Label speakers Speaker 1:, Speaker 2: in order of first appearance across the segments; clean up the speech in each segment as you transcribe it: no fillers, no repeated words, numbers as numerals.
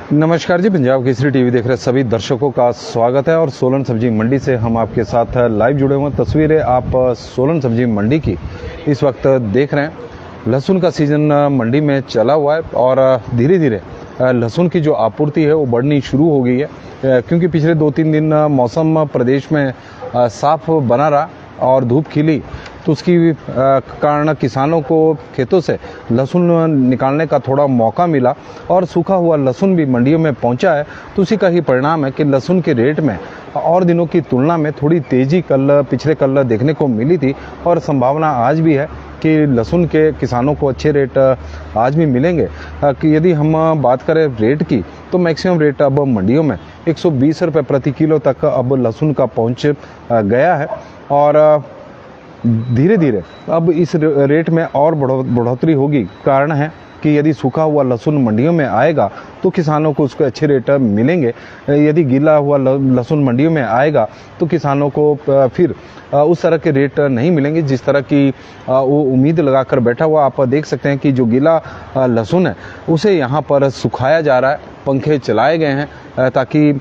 Speaker 1: नमस्कार जी, पंजाब केसरी टीवी देख रहे सभी दर्शकों का स्वागत है। और सोलन सब्जी मंडी से हम आपके साथ लाइव जुड़े हुए हैं। तस्वीरें आप सोलन सब्जी मंडी की इस वक्त देख रहे हैं। लहसुन का सीज़न मंडी में चला हुआ है और धीरे धीरे लहसुन की जो आपूर्ति है वो बढ़नी शुरू हो गई है, क्योंकि पिछले 2-3 दिन मौसम प्रदेश में साफ बना रहा और धूप खिली, तो उसकी कारण किसानों को खेतों से लहसुन निकालने का थोड़ा मौका मिला और सूखा हुआ लहसुन भी मंडियों में पहुंचा है। तो उसी का ही परिणाम है कि लहसुन के रेट में और दिनों की तुलना में थोड़ी तेज़ी पिछले कल देखने को मिली थी और संभावना आज भी है कि लहसुन के किसानों को अच्छे रेट आज भी मिलेंगे। कि यदि हम बात करें रेट की, तो मैक्सिमम रेट अब मंडियों में 120 रुपये प्रति किलो तक अब लहसुन का पहुंच गया है और धीरे धीरे अब इस रेट में और बढ़ोतरी होगी। कारण है कि यदि सूखा हुआ लहसुन मंडियों में आएगा तो किसानों को उसके अच्छे रेट मिलेंगे। यदि गीला हुआ लहसुन मंडियों में आएगा तो किसानों को फिर उस तरह के रेट नहीं मिलेंगे जिस तरह की वो उम्मीद लगाकर बैठा हुआ। आप देख सकते हैं कि जो गीला लहसुन है उसे यहाँ पर सुखाया जा रहा है, पंखे चलाए गए हैं ताकि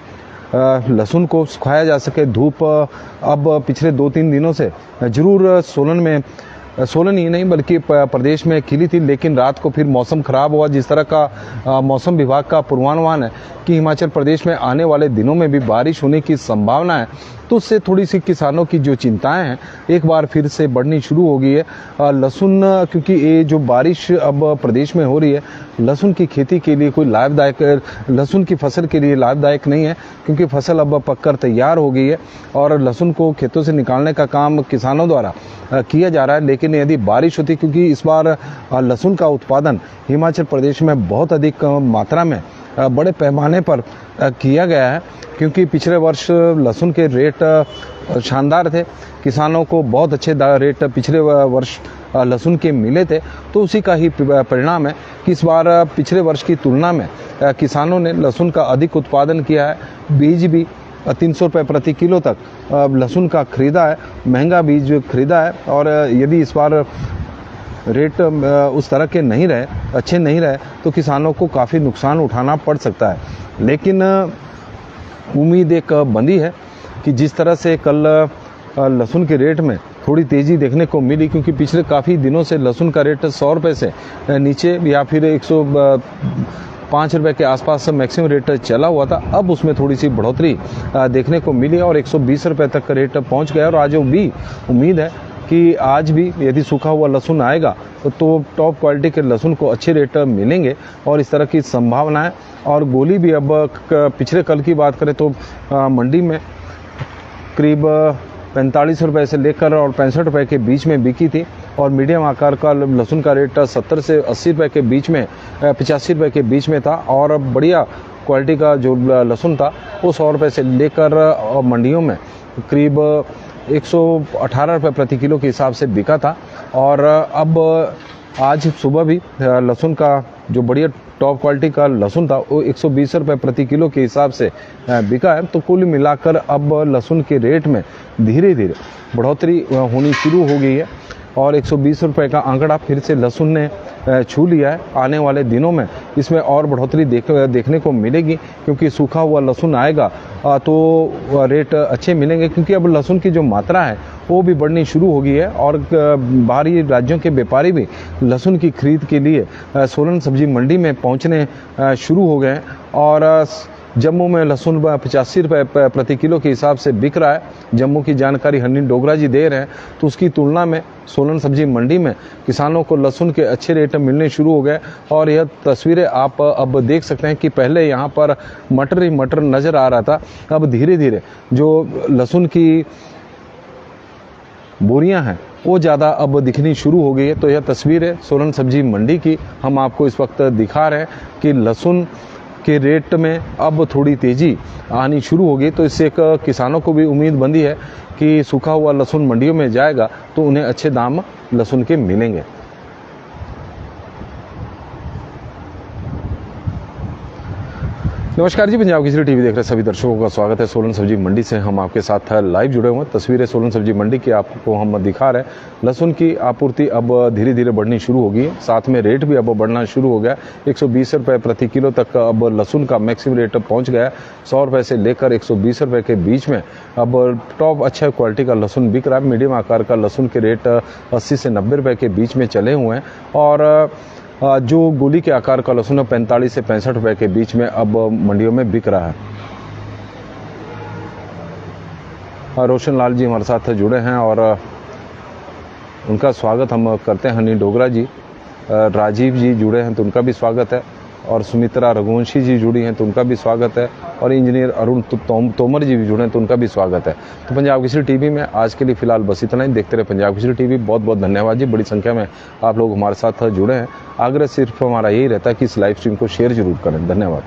Speaker 1: लहसुन को सुखाया जा सके। धूप अब पिछले 2-3 दिनों से जरूर सोलन ही नहीं बल्कि प्रदेश में खिली थी, लेकिन रात को फिर मौसम खराब हुआ। जिस तरह का मौसम विभाग का पूर्वानुमान है कि हिमाचल प्रदेश में आने वाले दिनों में भी बारिश होने की संभावना है, तो उससे थोड़ी सी किसानों की जो चिंताएं हैं एक बार फिर से बढ़नी शुरू हो गई है। लहसुन, क्योंकि ये जो बारिश अब प्रदेश में हो रही है, लहसुन की खेती के लिए कोई लाभदायक, लहसुन की फसल के लिए लाभदायक नहीं है, क्योंकि फसल अब पककर तैयार हो गई है और लहसुन को खेतों से निकालने का काम किसानों द्वारा किया जा रहा है। लेकिन यदि बारिश होती, क्योंकि इस बार लहसुन का उत्पादन हिमाचल प्रदेश में बहुत अधिक मात्रा में बड़े पैमाने पर किया गया है, क्योंकि पिछले वर्ष लहसुन के रेट शानदार थे, किसानों को बहुत अच्छे रेट पिछले वर्ष लहसुन के मिले थे। तो उसी का ही परिणाम है कि इस बार पिछले वर्ष की तुलना में किसानों ने लहसुन का अधिक उत्पादन किया है। बीज भी 300 रुपये प्रति किलो तक लहसुन का खरीदा है, महंगा बीज खरीदा है। और यदि इस बार रेट उस तरह के नहीं रहे, अच्छे नहीं रहे, तो किसानों को काफ़ी नुकसान उठाना पड़ सकता है। लेकिन उम्मीद एक बंधी है कि जिस तरह से कल लहसुन के रेट में थोड़ी तेज़ी देखने को मिली, क्योंकि पिछले काफ़ी दिनों से लहसुन का रेट 100 रुपये से नीचे या फिर 105 रुपये के आसपास मैक्सिमम रेट चला हुआ था। अब उसमें थोड़ी सी बढ़ोतरी देखने को मिली और 120 रुपये तक का रेट पहुंच गया। और आज भी उम्मीद है कि आज भी यदि सूखा हुआ लहसुन आएगा तो टॉप क्वालिटी के लहसुन को अच्छे रेट मिलेंगे और इस तरह की संभावना है। और गोली भी अब पिछले कल की बात करें तो मंडी में करीब 45 रुपये से लेकर और 65 रुपये के बीच में बिकी थी और मीडियम आकार का लहसुन का रेट 70 से 80 रुपये के बीच में, 85 रुपये के बीच में था। और बढ़िया क्वालिटी का जो लहसुन था वो 100 रुपये से लेकर मंडियों में करीब 118 रुपये प्रति किलो के हिसाब से बिका था। और अब आज सुबह भी लहसुन का जो बढ़िया टॉप क्वालिटी का लहसुन था वो 120 रुपये प्रति किलो के हिसाब से बिका है। तो कुल मिलाकर अब लहसुन के रेट में धीरे धीरे बढ़ोतरी होनी शुरू हो गई है और 120 रुपये का आंकड़ा फिर से लहसुन ने छू लिया है। आने वाले दिनों में इसमें और बढ़ोतरी देखने को मिलेगी, क्योंकि सूखा हुआ लहसुन आएगा तो रेट अच्छे मिलेंगे, क्योंकि अब लहसुन की जो मात्रा है वो भी बढ़नी शुरू हो गई है और बाहरी राज्यों के व्यापारी भी लहसुन की खरीद के लिए सोलन सब्जी मंडी में पहुंचने शुरू हो गए हैं। और जम्मू में लहसुन 85 रुपये प्रति किलो के हिसाब से बिक रहा है। जम्मू की जानकारी हनीन डोगरा जी दे रहे हैं, तो उसकी तुलना में सोलन सब्जी मंडी में किसानों को लहसुन के अच्छे रेट मिलने शुरू हो गए। और यह तस्वीरें आप अब देख सकते हैं कि पहले यहाँ पर मटर ही मटर नज़र आ रहा था, अब धीरे धीरे जो लहसुन की बोरियां हैं वो ज़्यादा अब दिखनी शुरू हो गई है। तो यह तस्वीर है सोलन सब्जी मंडी की, हम आपको इस वक्त दिखा रहे हैं कि लहसुन के रेट में अब थोड़ी तेज़ी आनी शुरू हो गई। तो इससे एक किसानों को भी उम्मीद बंधी है कि सूखा हुआ लहसुन मंडियों में जाएगा तो उन्हें अच्छे दाम लहसुन के मिलेंगे। नमस्कार जी, पंजाब केसरी टीवी देख रहे सभी दर्शकों का स्वागत है। सोलन सब्जी मंडी से हम आपके साथ लाइव जुड़े हुए हैं। तस्वीरें सोलन सब्जी मंडी की आपको हम दिखा रहे हैं। लहसुन की आपूर्ति अब धीरे धीरे बढ़नी शुरू होगी, साथ में रेट भी अब बढ़ना शुरू हो गया। 120 रुपये प्रति किलो तक अब लहसुन का मैक्सिमम रेट पहुंच गया है। 100 रुपये से लेकर 120 रुपये के बीच में अब टॉप अच्छा क्वालिटी का लहसुन बिक रहा है। मीडियम आकार का लहसुन के रेट 80 से 90 रुपये के बीच में चले हुए हैं और जो गोली के आकार का लहसुन है 45 से 65 रुपए के बीच में अब मंडियों में बिक रहा है। रोशन लाल जी हमारे साथ जुड़े हैं और उनका स्वागत हम करते हैं। हनी डोगरा जी, राजीव जी जुड़े हैं तो उनका भी स्वागत है और सुमित्रा रघुवंशी जी जुड़ी हैं तो उनका भी स्वागत है और इंजीनियर अरुण तोमर जी भी जुड़े हैं तो उनका भी स्वागत है। तो पंजाब केसरी टीवी में आज के लिए फिलहाल बस इतना ही। देखते रहे पंजाब केसरी टीवी। बहुत बहुत धन्यवाद जी, बड़ी संख्या में आप लोग हमारे साथ जुड़े हैं। आग्रह सिर्फ हमारा यही रहता है कि इस लाइव स्ट्रीम को शेयर जरूर करें। धन्यवाद।